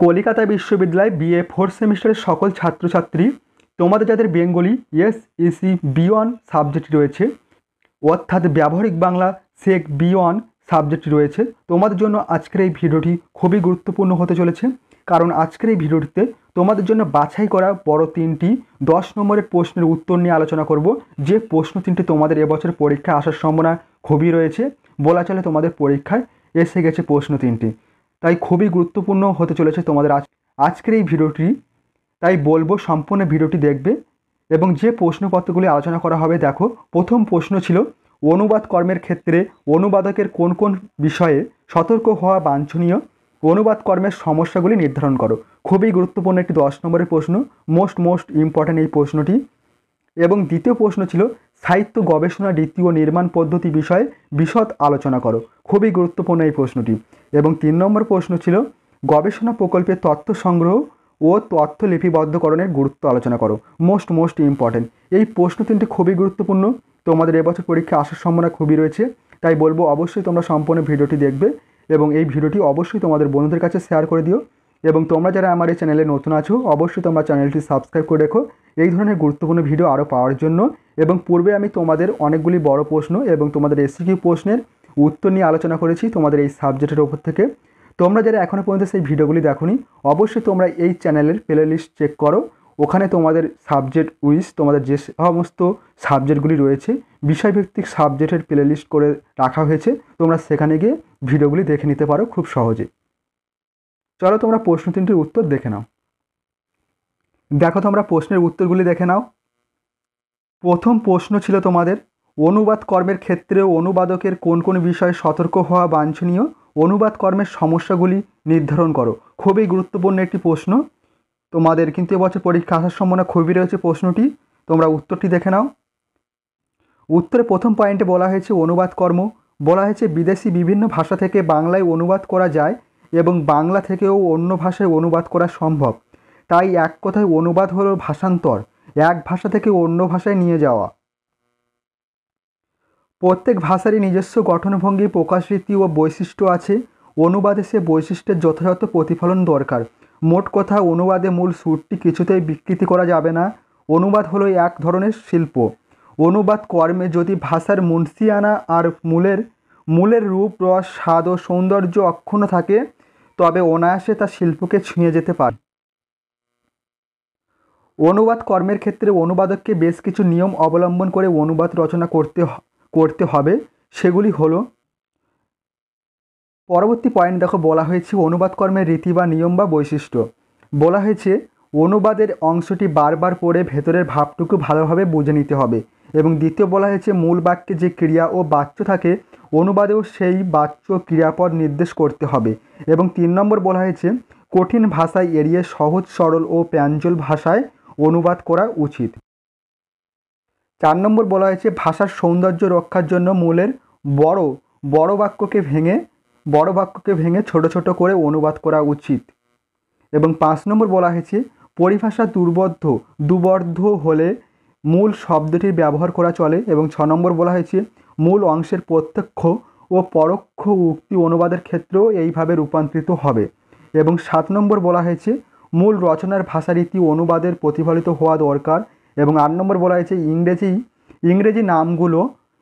কলিকাতা বিশ্ববিদ্যালয় BA fourth সেমিস্টারের সকল ছাত্রছাত্রী, তোমাদের যাদের বেঙ্গলি এসইসি বি1 সাবজেক্ট রয়েছে, অর্থাৎ ব্যবহারিক বাংলা সেক বি1 সাবজেক্ট রয়েছে, তোমাদের জন্য আজকের এই ভিডিওটি খুবই গুরুত্বপূর্ণ হতে চলেছে। কারণ আজকের এই ভিডিওটিতে তোমাদের জন্য বাছাই করা বড় 3টি 10 নম্বরের প্রশ্নের উত্তর নিয়ে আলোচনা করব। যে প্রশ্ন 3টি তোমাদের এবছর পরীক্ষায় আসার সম্ভাবনা খুবই রয়েছে, বলা চলে তোমাদের পরীক্ষায় এসে গেছে প্রশ্ন 3টি, তাই খুবই গুরুত্বপূর্ণ হতে চলেছে তোমাদের আজকের এই ভিডিওটি। তাই বলবো সম্পূর্ণ ভিডিওটি দেখবে এবং যে প্রশ্নপত্রগুলি আলোচনা করা হবে। দেখো, প্রথম প্রশ্ন ছিল অনুবাদ কর্মের ক্ষেত্রে অনুবাদকের কোন কোন বিষয়ে সতর্ক হওয়া বাঞ্ছনীয়, অনুবাদ কর্মের সমস্যাগুলি নির্ধারণ করো। খুবই গুরুত্বপূর্ণ একটি 10 নম্বরের প্রশ্ন, মোস্ট ইম্পর্ট্যান্ট এই প্রশ্নটি। এবং দ্বিতীয় প্রশ্ন ছিল সাহিত্য গবেষণা রীতি ও নির্মাণ পদ্ধতি বিষয়ে বিশদ আলোচনা করো। খুবই গুরুত্বপূর্ণ এই প্রশ্নটি। এবং 3 নম্বর প্রশ্ন ছিল গবেষণা প্রকল্পের তথ্য সংগ্রহ ও তথ্য লিপিবদ্ধকরণের গুরুত্ব আলোচনা করো। মোস্ট ইম্পর্ট্যান্ট এই প্রশ্ন 3টি খুবই গুরুত্বপূর্ণ, তোমাদের এবছর পরীক্ষা আসার সম্ভাবনা খুবই রয়েছে। তাই বলবো অবশ্যই তোমরা সম্পূর্ণ ভিডিওটি দেখবে এবং এই ভিডিওটি অবশ্যই তোমাদের বন্ধুদের কাছে শেয়ার করে দিও। এবং তোমরা যারা আমার এই চ্যানেলে নতুন আছো, অবশ্যই তোমরা চ্যানেলটি সাবস্ক্রাইব করে রেখো এই ধরনের গুরুত্বপূর্ণ ভিডিও আরও পাওয়ার জন্য। এবং পূর্বে আমি তোমাদের অনেকগুলি বড় প্রশ্ন এবং তোমাদের এসসিকিউ প্রশ্নের উত্তর নিয়ে আলোচনা করেছি তোমাদের এই সাবজেক্টের ওপর থেকে। তোমরা যারা এখনও পর্যন্ত সেই ভিডিওগুলি দেখোনি, অবশ্যই তোমরা এই চ্যানেলের প্লে লিস্ট চেক করো। ওখানে তোমাদের সাবজেক্ট উইজ তোমাদের যে সমস্ত সাবজেক্টগুলি রয়েছে, বিষয়ভিত্তিক সাবজেক্টের প্লে লিস্ট করে রাখা হয়েছে, তোমরা সেখানে গিয়ে ভিডিওগুলি দেখে নিতে পারো খুব সহজে। চলো তোমরা প্রশ্ন 3টির উত্তর দেখে নাও। দেখো, তোমরা প্রশ্নের উত্তরগুলি দেখে নাও। প্রথম প্রশ্ন ছিল তোমাদের অনুবাদ কর্মের ক্ষেত্রে অনুবাদকের কোন কোন বিষয়ে সতর্ক হওয়া বাঞ্ছনীয়, অনুবাদ কর্মের সমস্যাগুলি নির্ধারণ করো। খুবই গুরুত্বপূর্ণ একটি প্রশ্ন, তোমাদের কিন্তু এবছর পরীক্ষা আসার সম্ভাবনা খুবই রয়েছে প্রশ্নটি। তোমরা উত্তরটি দেখে নাও। উত্তরে প্রথম পয়েন্টে বলা হয়েছে অনুবাদ কর্ম, বলা হয়েছে বিদেশি বিভিন্ন ভাষা থেকে বাংলায় অনুবাদ করা যায় এবং বাংলা থেকেও অন্য ভাষায় অনুবাদ করা সম্ভব। তাই এক কথায় অনুবাদ হলো ভাষান্তর, এক ভাষা থেকে অন্য ভাষায় নিয়ে যাওয়া। প্রত্যেক ভাষারই নিজস্ব গঠনভঙ্গি, প্রকাশরীতি ও বৈশিষ্ট্য আছে। অনুবাদে সে বৈশিষ্ট্যের যথাযথ প্রতিফলন দরকার। মোট কথা, অনুবাদে মূল সুরটি কিছুতেই বিকৃতি করা যাবে না। অনুবাদ হলো এক ধরনের শিল্প। অনুবাদ কর্মে যদি ভাষার মুন্সিয়ানা আর মূলের রূপ, রস, স্বাদ ও সৌন্দর্য অক্ষুণ্ণ থাকে, তবে অনায়াসে তা শিল্পকে ছুঁয়ে যেতে পারে। অনুবাদ কর্মের ক্ষেত্রে অনুবাদককে বেশ কিছু নিয়ম অবলম্বন করে অনুবাদ রচনা করতে হবে। সেগুলি হলো, পরবর্তী পয়েন্ট দেখো, বলা হয়েছে অনুবাদ কর্মের রীতি বা নিয়ম বা বৈশিষ্ট্য। বলা হয়েছে অনুবাদের অংশটি বারবার পড়ে ভেতরের ভাবটুকু ভালোভাবে বুঝে নিতে হবে। এবং দ্বিতীয় বলা হয়েছে মূল বাক্যে যে ক্রিয়া ও বাচ্য থাকে, অনুবাদেও সেই বাচ্য ক্রিয়াপদ নির্দেশ করতে হবে। এবং 3 নম্বর বলা হয়েছে কঠিন ভাষায় এড়িয়ে সহজ সরল ও প্রাঞ্জল ভাষায় অনুবাদ করা উচিত। 4 নম্বর বলা হয়েছে ভাষার সৌন্দর্য রক্ষার জন্য মূলের বড় বাক্যকে ভেঙে ছোট ছোট করে অনুবাদ করা উচিত। এবং 5 নম্বর বলা হয়েছে পরিভাষা দুবর্ধ হলে মূল শব্দটির ব্যবহার করা চলে। এবং 6 নম্বর বলা হয়েছে মূল অংশের প্রত্যক্ষ ও পরোক্ষ উক্তি অনুবাদের ক্ষেত্রেও এইভাবে রূপান্তরিত হবে। এবং 7 নম্বর বলা হয়েছে মূল রচনার ভাষারীতি অনুবাদের প্রতিফলিত হওয়া দরকার। এবং 8 নম্বর বলা হয়েছে ইংরেজি নামগুলো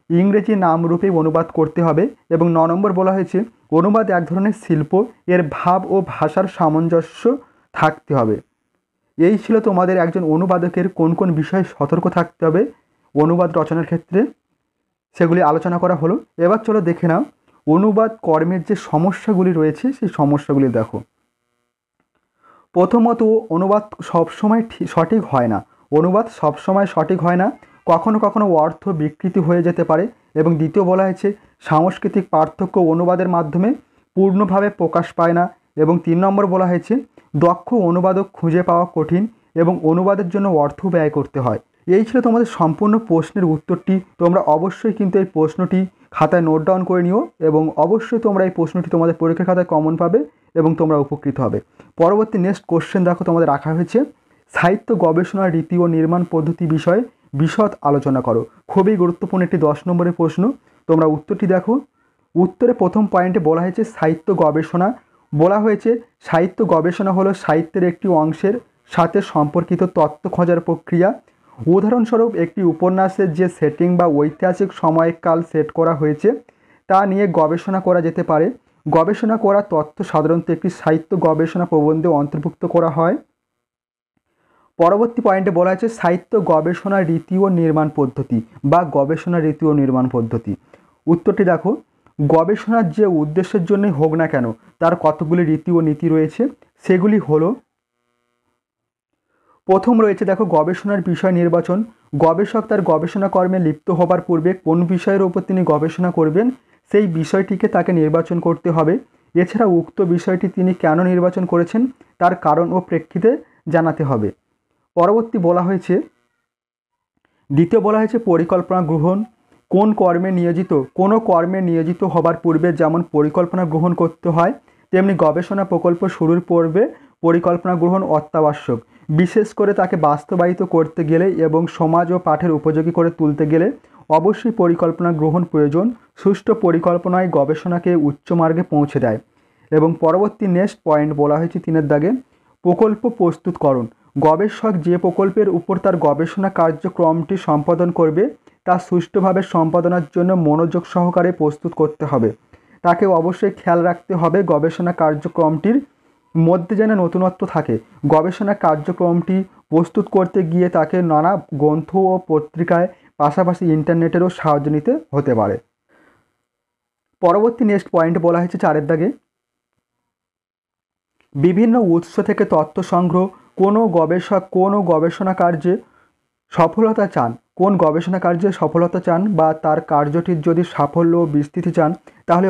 ইংরেজি নামরূপে অনুবাদ করতে হবে। এবং 9 নম্বর বলা হয়েছে অনুবাদ এক ধরনের শিল্প, এর ভাব ও ভাষার সামঞ্জস্য থাকতে হবে। এই ছিল তোমাদের একজন অনুবাদকের কোন কোন বিষয়ে সতর্ক থাকতে হবে অনুবাদ রচনার ক্ষেত্রে, সেগুলি আলোচনা করা হলো। এবার চলো দেখে নাও অনুবাদ কর্মের যে সমস্যাগুলি রয়েছে সেই সমস্যাগুলি দেখো। প্রথমত, অনুবাদ সবসময় সঠিক হয় না। অনুবাদ সবসময় সঠিক হয় না, কখনো কখনো অর্থ বিকৃতি হয়ে যেতে পারে। এবং দ্বিতীয় বলা হয়েছে সাংস্কৃতিক পার্থক্য অনুবাদের মাধ্যমে পূর্ণভাবে প্রকাশ পায় না। এবং 3 নম্বর বলা হয়েছে দক্ষ অনুবাদক খুঁজে পাওয়া কঠিন এবং অনুবাদের জন্য অর্থ ব্যয় করতে হয়। এই ছিল তোমাদের সম্পূর্ণ প্রশ্নের উত্তরটি। তোমরা অবশ্যই কিন্তু এই প্রশ্নটি খাতায় নোট ডাউন করে নিও এবং অবশ্যই তোমরা এই প্রশ্নটি তোমাদের পরীক্ষার খাতায় কমন পাবে এবং তোমরা উপকৃত হবে। পরবর্তী নেক্সট কোশ্চেন দেখো, তোমাদের রাখা হয়েছে সাহিত্য গবেষণার রীতি ও নির্মাণ পদ্ধতি বিষয়ে বিশদ আলোচনা করো। খুবই গুরুত্বপূর্ণ একটি 10 নম্বরের প্রশ্ন। তোমরা উত্তরটি দেখো। উত্তরে প্রথম পয়েন্টে বলা হয়েছে সাহিত্য গবেষণা বলা হয়েছে সাহিত্য গবেষণা হলো সাহিত্যের একটি অংশের সাথে সম্পর্কিত তথ্য খোঁজার প্রক্রিয়া। উদাহরণস্বরূপ একটি উপন্যাসের যে সেটিং বা ঐতিহাসিক সময়কাল সেট করা হয়েছে তা নিয়ে গবেষণা করা যেতে পারে। গবেষণা করা তথ্য সাধারণত একটি সাহিত্য গবেষণা প্রবন্ধে অন্তর্ভুক্ত করা হয়। পরবর্তী পয়েন্টে বলা হয়েছে সাহিত্য গবেষণা রীতি ও নির্মাণ পদ্ধতি বা গবেষণা রীতি ও নির্মাণ পদ্ধতি। উত্তরটি দেখো, গবেষণার যে উদ্দেশ্যের জন্যই হোক না কেন তার কতগুলি রীতি ও নীতি রয়েছে। সেগুলি হলো, প্রথম রয়েছে দেখো গবেষণার বিষয় নির্বাচন। গবেষক তার গবেষণা কর্মে লিপ্ত হবার পূর্বে কোন বিষয়ের ওপর তিনি গবেষণা করবেন সেই বিষয়টিকে তাকে নির্বাচন করতে হবে। এছাড়া উক্ত বিষয়টি তিনি কেন নির্বাচন করেছেন তার কারণ ও প্রেক্ষিতে জানাতে হবে। পরবর্তী বলা হয়েছে, দ্বিতীয় বলা হয়েছে পরিকল্পনা গ্রহণ। কোনো কর্মে নিয়োজিত হবার পূর্বে যেমন পরিকল্পনা গ্রহণ করতে হয় তেমনি গবেষণা প্রকল্প শুরুর পূর্বে পরিকল্পনা গ্রহণ অত্যাবশ্যক। বিশেষ করে তাকে বাস্তবায়িত করতে গেলে এবং সমাজ ও পাঠের উপযোগী করে তুলতে গেলে অবশ্যই পরিকল্পনা গ্রহণ প্রয়োজন। সুষ্ঠু পরিকল্পনায় গবেষণাকে উচ্চ মার্গে পৌঁছে দেয়। এবং পরবর্তী নেক্সট পয়েন্ট বলা হয়েছে 3 দাগে প্রকল্প প্রস্তুতকরণ। গবেষক যে প্রকল্পের উপর তার গবেষণা কার্যক্রমটি সম্পাদন করবে তা সুষ্ঠুভাবে সম্পাদনার জন্য মনোযোগ সহকারে প্রস্তুত করতে হবে। তাকে অবশ্যই খেয়াল রাখতে হবে গবেষণা কার্যক্রমটির মধ্যে যেন নতুনত্ব থাকে। গবেষণা কার্যক্রমটি প্রস্তুত করতে গিয়ে তাকে নানা গ্রন্থ ও পত্রিকায় পাশাপাশি ইন্টারনেটেরও সাহায্য নিতে হতে পারে। পরবর্তী নেক্সট পয়েন্ট বলা হয়েছে 4 দাগে বিভিন্ন উৎস থেকে তথ্য সংগ্রহ। কোনো গবেষক কোন গবেষণা কার্যে সফলতা চান বা তার কার্যটির যদি সাফল্য ও বিস্তৃতি চান তাহলে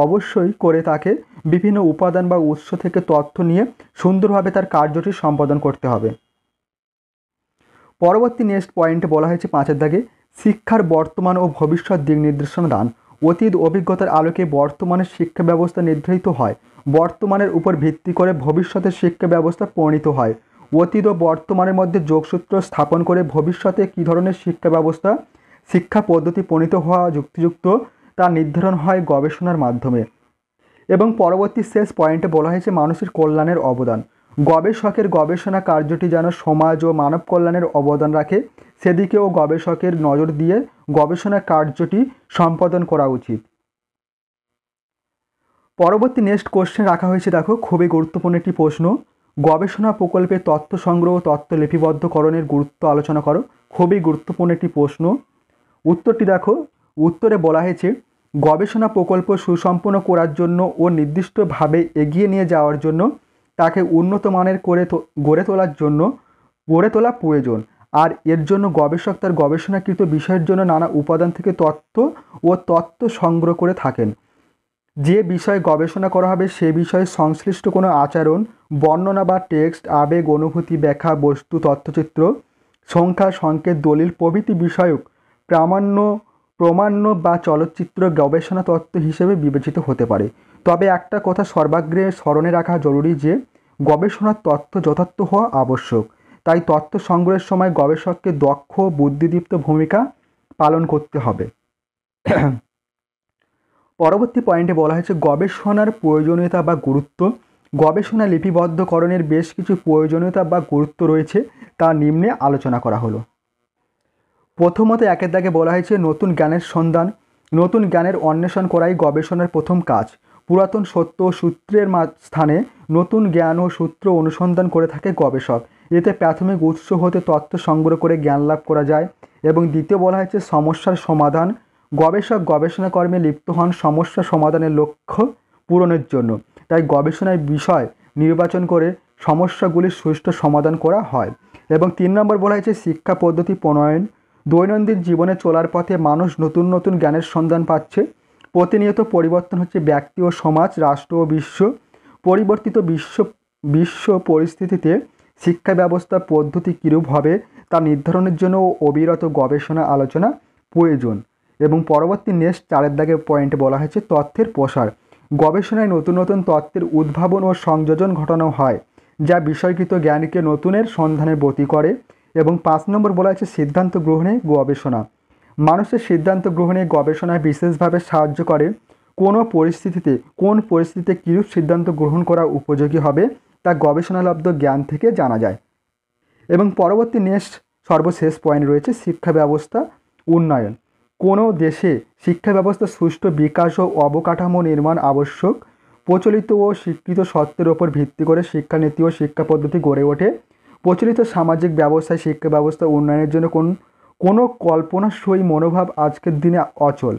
অবশ্যই করে তাকে বিভিন্ন উপাদান বা উৎস থেকে তথ্য নিয়ে সুন্দরভাবে তার কার্যটি সম্পাদন করতে হবে। পরবর্তী নেক্সট পয়েন্টে বলা হয়েছে 5 দাগে শিক্ষার বর্তমান ও ভবিষ্যৎ দিক নির্দেশনা দান। অতীত অভিজ্ঞতার আলোকে বর্তমানের শিক্ষা ব্যবস্থা নির্ধারিত হয়, বর্তমানের উপর ভিত্তি করে ভবিষ্যতের শিক্ষা ব্যবস্থা প্রণীত হয়। অতীত ও বর্তমানের মধ্যে যোগসূত্র স্থাপন করে ভবিষ্যতে কী ধরনের শিক্ষা পদ্ধতি প্রণীত হওয়া যুক্তিযুক্ত তা নির্ধারণ হয় গবেষণার মাধ্যমে। এবং পরবর্তী শেষ পয়েন্টে বলা হয়েছে মানুষের কল্যাণের অবদান। গবেষকের গবেষণা কার্যটি যেন সমাজ ও মানব কল্যাণের অবদান রাখে সেদিকেও গবেষকের নজর দিয়ে গবেষণা কার্যটি সম্পাদন করা উচিত। পরবর্তী নেক্সট কোশ্চেন রাখা হয়েছে দেখো, খুবই গুরুত্বপূর্ণ একটি প্রশ্ন। গবেষণা প্রকল্পে তথ্য সংগ্রহ তথ্য লিপিবদ্ধকরণের গুরুত্ব আলোচনা করো। খুবই গুরুত্বপূর্ণ একটি প্রশ্ন। উত্তরটি দেখো, উত্তরে বলা হয়েছে গবেষণা প্রকল্প সুসম্পন্ন করার জন্য ও নির্দিষ্টভাবে এগিয়ে নিয়ে যাওয়ার জন্য তাকে উন্নত মানের গড়ে তোলা প্রয়োজন। আর এর জন্য গবেষক তার গবেষণাকৃত বিষয়ের জন্য নানা উপাদান থেকে তথ্য সংগ্রহ করে থাকেন। যে বিষয়ে গবেষণা করা হবে সে বিষয়ে সংশ্লিষ্ট কোনো আচরণ, বর্ণনা বা টেক্সট, আবেগ, অনুভূতি, ব্যাখ্যা, বস্তু, তথ্যচিত্র, সংখ্যা, সংকেত, দলিল প্রভৃতি বিষয়ক প্রামাণ্য বা চলচ্চিত্র গবেষণা তত্ত্ব হিসেবে বিবেচিত হতে পারে। তবে একটা কথা সর্বাগ্রে স্মরণে রাখা জরুরি যে গবেষণার তথ্য যথার্থ হওয়া আবশ্যক। তাই তথ্য সংগ্রহের সময় গবেষককে দক্ষ বুদ্ধিদীপ্ত ভূমিকা পালন করতে হবে। পরবর্তী পয়েন্টে বলা হয়েছে গবেষণার প্রয়োজনীয়তা বা গুরুত্ব। গবেষণা লিপিবদ্ধকরণের বেশ কিছু প্রয়োজনীয়তা বা গুরুত্ব রয়েছে, তা নিম্নে আলোচনা করা হলো। প্রথমত 1 দাগে বলা হয়েছে নতুন জ্ঞানের সন্ধান। নতুন জ্ঞানের অন্বেষণ করাই গবেষণার প্রথম কাজ। পুরাতন সত্য ও সূত্রের স্থানে নতুন জ্ঞান ও সূত্র অনুসন্ধান করে থাকে গবেষক। এতে প্রাথমিক উৎস হতে তথ্য সংগ্রহ করে জ্ঞান লাভ করা যায়। এবং দ্বিতীয় বলা হয়েছে সমস্যার সমাধান। গবেষক গবেষণা কর্মে লিপ্ত হন সমস্যা সমাধানের লক্ষ্য পূরণের জন্য। তাই গবেষণায় বিষয় নির্বাচন করে সমস্যাগুলির সুষ্ঠু সমাধান করা হয়। এবং 3 নম্বর বলা হয়েছে শিক্ষা পদ্ধতি প্রণয়ন। দৈনন্দিন জীবনে চলার পথে মানুষ নতুন নতুন জ্ঞানের সন্ধান পাচ্ছে। প্রতিনিয়ত পরিবর্তন হচ্ছে ব্যক্তি ও সমাজ, রাষ্ট্র ও বিশ্ব। পরিবর্তিত বিশ্ব পরিস্থিতিতে শিক্ষা ব্যবস্থা পদ্ধতি কীরূপ হবে তা নির্ধারণের জন্য অবিরত গবেষণা আলোচনা প্রয়োজন। এবং পরবর্তী নেক্সট 4 দাগের পয়েন্টে বলা হয়েছে তথ্যের প্রসার। গবেষণায় নতুন নতুন তথ্যের উদ্ভাবন ও সংযোজন ঘটানো হয় যা বিষয়কৃত জ্ঞানকে নতুনের সন্ধানে ব্রতী করে। এবং 5 নম্বর বলা হয়েছে সিদ্ধান্ত গ্রহণে গবেষণা। মানুষের সিদ্ধান্ত গ্রহণে গবেষণায় বিশেষভাবে সাহায্য করে। কোন পরিস্থিতিতে কিরূপ সিদ্ধান্ত গ্রহণ করা উপযোগী হবে তা গবেষণালব্ধ জ্ঞান থেকে জানা যায়। এবং পরবর্তী সর্বশেষ পয়েন্ট রয়েছে শিক্ষা ব্যবস্থা উন্নয়ন। কোনো দেশে শিক্ষা ব্যবস্থা সুষ্ঠু বিকাশ ও অবকাঠামো নির্মাণ আবশ্যক। প্রচলিত ও স্বীকৃত সত্যের ওপর ভিত্তি করে শিক্ষানীতি ও শিক্ষা পদ্ধতি গড়ে ওঠে। প্রচলিত সামাজিক ব্যবস্থায় শিক্ষা ব্যবস্থা উন্নয়নের জন্য কোনো কল্পনাসই মনোভাব আজকের দিনে অচল।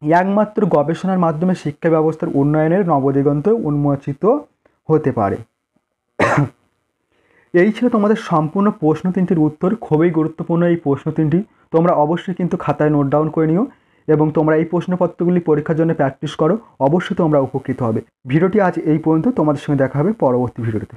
একমাত্র গবেষণার মাধ্যমে শিক্ষা ব্যবস্থার উন্নয়নের নবদিগন্ত উন্মোচিত হতে পারে। এই ছিল তোমাদের সম্পূর্ণ প্রশ্ন তিনটির উত্তর। খুবই গুরুত্বপূর্ণ এই প্রশ্ন তিনটি, তোমরা অবশ্যই কিন্তু খাতায় নোট ডাউন করে নিও এবং তোমরা এই প্রশ্নপত্রগুলি পরীক্ষার জন্য প্র্যাকটিস করো, অবশ্যই তোমরা উপকৃত হবে। ভিডিওটি আজ এই পর্যন্ত, তোমাদের সঙ্গে দেখা হবে পরবর্তী ভিডিওতে।